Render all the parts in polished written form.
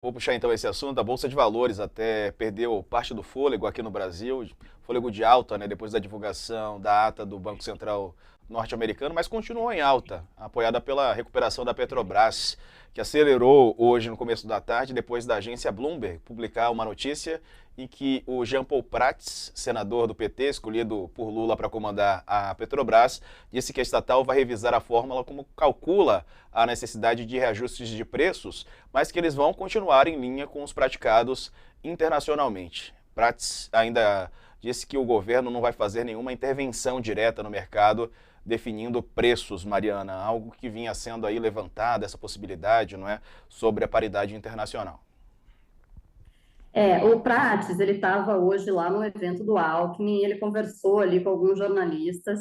Vou puxar então esse assunto. A Bolsa de Valores até perdeu parte do fôlego aqui no Brasil, fôlego de alta, né, depois da divulgação da ata do Banco Central norte-americano, mas continuou em alta, apoiada pela recuperação da Petrobras, que acelerou hoje no começo da tarde, depois da agência Bloomberg publicar uma notícia em que o Jean Paul Prats, senador do PT, escolhido por Lula para comandar a Petrobras, disse que a estatal vai revisar a fórmula como calcula a necessidade de reajustes de preços, mas que eles vão continuar em linha com os praticados internacionalmente. Prats ainda disse que o governo não vai fazer nenhuma intervenção direta no mercado definindo preços, Mariana, algo que vinha sendo aí levantado, essa possibilidade, não é, sobre a paridade internacional. O Prates, ele estava hoje lá no evento do Alckmin, ele conversou ali com alguns jornalistas,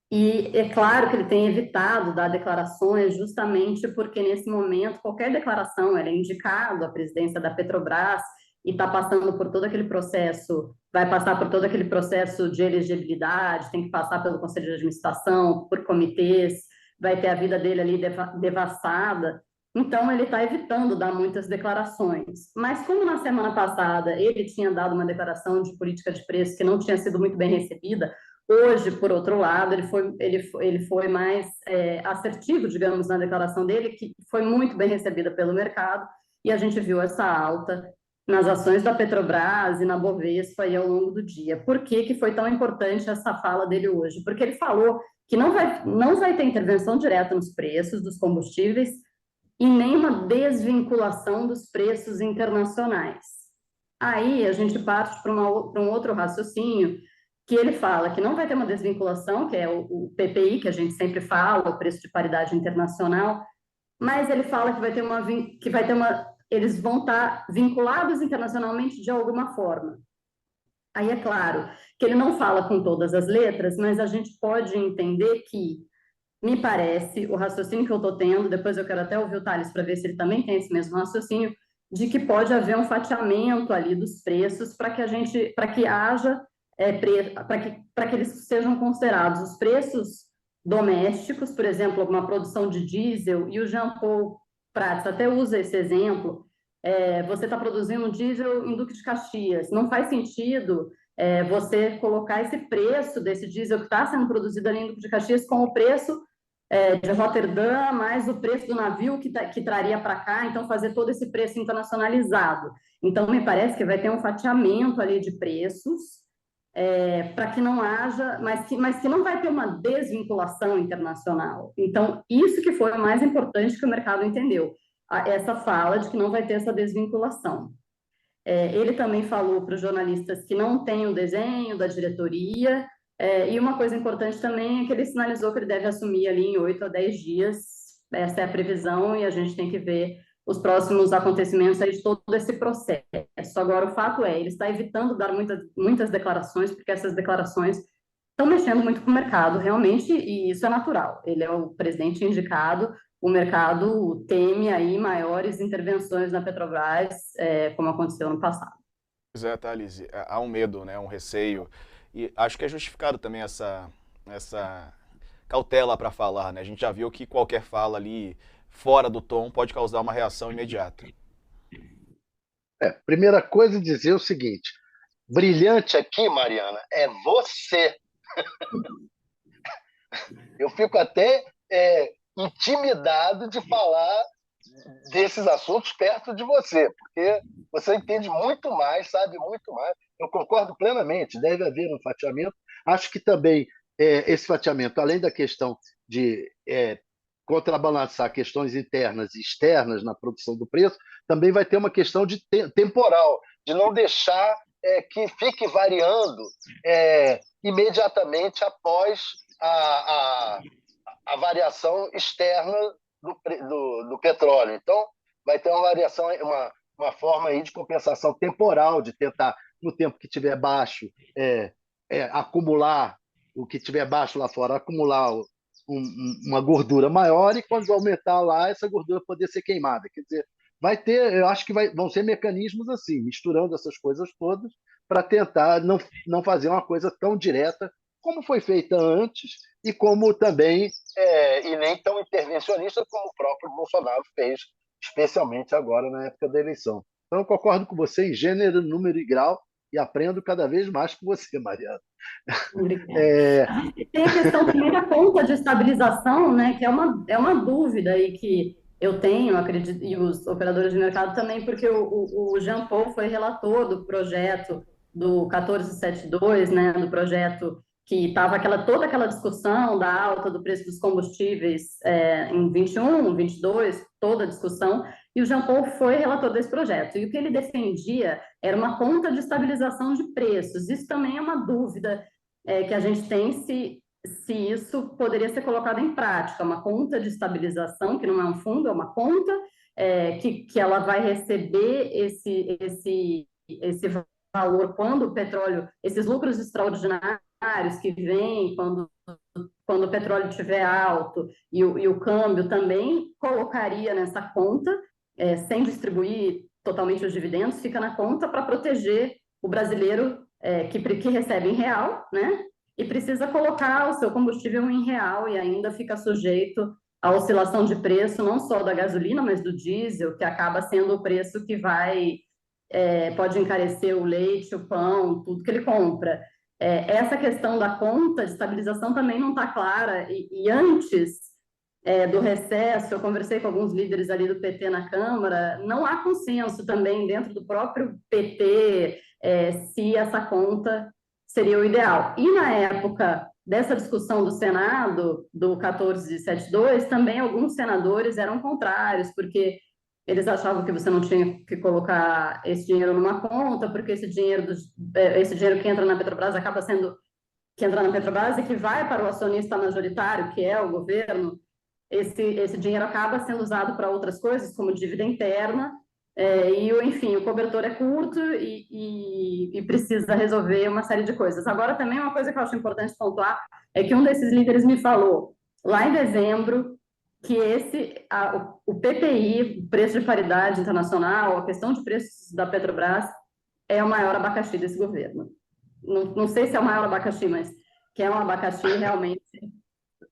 e é claro que ele tem evitado dar declarações justamente porque nesse momento qualquer declaração, ele é indicado à presidência da Petrobras e está passando por todo aquele processo, vai passar por todo aquele processo de elegibilidade, tem que passar pelo conselho de administração, por comitês, vai ter a vida dele ali devassada. Então, ele está evitando dar muitas declarações. Mas, como na semana passada ele tinha dado uma declaração de política de preço que não tinha sido muito bem recebida, hoje, por outro lado, ele foi mais assertivo, digamos, na declaração dele, que foi muito bem recebida pelo mercado, e a gente viu essa alta nas ações da Petrobras e na Bovespa aí ao longo do dia. Por que que foi tão importante essa fala dele hoje? Porque ele falou que não vai ter intervenção direta nos preços dos combustíveis e nem uma desvinculação dos preços internacionais. Aí a gente parte para um outro raciocínio, que ele fala que não vai ter uma desvinculação, que é o PPI, que a gente sempre fala, o preço de paridade internacional, mas ele fala que vai ter uma, eles vão estar vinculados internacionalmente de alguma forma. Aí é claro que ele não fala com todas as letras, mas a gente pode entender que me parece, o raciocínio que eu estou tendo, depois eu quero até ouvir o Thales para ver se ele também tem esse mesmo raciocínio, de que pode haver um fatiamento ali dos preços para que haja, para que eles sejam considerados os preços domésticos, por exemplo, uma produção de diesel, e o Jean Paul Prats até usa esse exemplo, você está produzindo diesel em Duque de Caxias, não faz sentido você colocar esse preço desse diesel que está sendo produzido ali em Duque de Caxias com o preço de Roterdã, mais o preço do navio que traria para cá, então fazer todo esse preço internacionalizado. Então, me parece que vai ter um fatiamento ali de preços, para que não haja, mas que não vai ter uma desvinculação internacional. Então, isso que foi o mais importante que o mercado entendeu, essa fala de que não vai ter essa desvinculação. Ele também falou para os jornalistas que não tem o desenho da diretoria, e uma coisa importante também é que ele sinalizou que ele deve assumir ali em 8 a 10 dias, essa é a previsão, e a gente tem que ver os próximos acontecimentos aí de todo esse processo. Agora, o fato é, ele está evitando dar muitas declarações, porque essas declarações estão mexendo muito com o mercado, realmente, e isso é natural. Ele é o presidente indicado, o mercado teme aí maiores intervenções na Petrobras, como aconteceu no passado. Pois é, Thales, há um medo, né, um receio, e acho que é justificado também essa cautela para falar, né? A gente já viu que qualquer fala ali fora do tom pode causar uma reação imediata. Primeira coisa, dizer o seguinte: brilhante aqui, Mariana, é você. Eu fico até intimidado de falar desses assuntos perto de você, porque você entende muito mais, sabe muito mais. Eu concordo plenamente, deve haver um fatiamento. Acho que também esse fatiamento, além da questão de contrabalançar questões internas e externas na produção do preço, também vai ter uma questão de temporal, de não deixar que fique variando imediatamente após a, a, a variação externa do petróleo. Então, vai ter uma variação, uma forma aí de compensação temporal, de tentar, no tempo que estiver baixo, acumular o que estiver baixo lá fora, acumular uma gordura maior, e quando aumentar lá, essa gordura poder ser queimada. Quer dizer, vai ter, eu acho que vão ser mecanismos assim, misturando essas coisas todas, para tentar não fazer uma coisa tão direta como foi feita antes, e como também, e nem tão intervencionista como o próprio Bolsonaro fez especialmente agora na época da eleição. Então, eu concordo com você em gênero, número e grau e aprendo cada vez mais com você, Mariana. Obrigada. É, A gente tem a questão também da conta de estabilização, né, que é uma dúvida aí que eu tenho, acredito, e os operadores de mercado também, porque o Jean Paul foi relator do projeto do 1472, né, do projeto que estava toda aquela discussão da alta do preço dos combustíveis em 21, 22, toda a discussão, e o Jean Paul foi relator desse projeto. E o que ele defendia era uma conta de estabilização de preços. Isso também é uma dúvida que a gente tem se isso poderia ser colocado em prática, uma conta de estabilização, que não é um fundo, é uma conta, que ela vai receber esse valor quando o petróleo, esses lucros extraordinários que vêm quando o petróleo estiver alto e o câmbio também colocaria nessa conta, sem distribuir totalmente os dividendos, fica na conta para proteger o brasileiro que recebe em real, né? E precisa colocar o seu combustível em real e ainda fica sujeito à oscilação de preço, não só da gasolina, mas do diesel, que acaba sendo o preço que pode encarecer o leite, o pão, tudo que ele compra. Essa questão da conta de estabilização também não está clara, e antes do recesso, eu conversei com alguns líderes ali do PT na Câmara, não há consenso também dentro do próprio PT se essa conta seria o ideal. E na época dessa discussão do Senado, do 1472, também alguns senadores eram contrários, porque eles achavam que você não tinha que colocar esse dinheiro numa conta, porque esse dinheiro que entra na Petrobras acaba sendo que entra na Petrobras e que vai para o acionista majoritário, que é o governo, esse dinheiro acaba sendo usado para outras coisas, como dívida interna, enfim, o cobertor é curto e precisa resolver uma série de coisas. Agora, também uma coisa que eu acho importante pontuar é que um desses líderes me falou, lá em dezembro, que o PPI, o preço de paridade internacional, a questão de preços da Petrobras, é o maior abacaxi desse governo. Não sei se é o maior abacaxi, mas que é um abacaxi realmente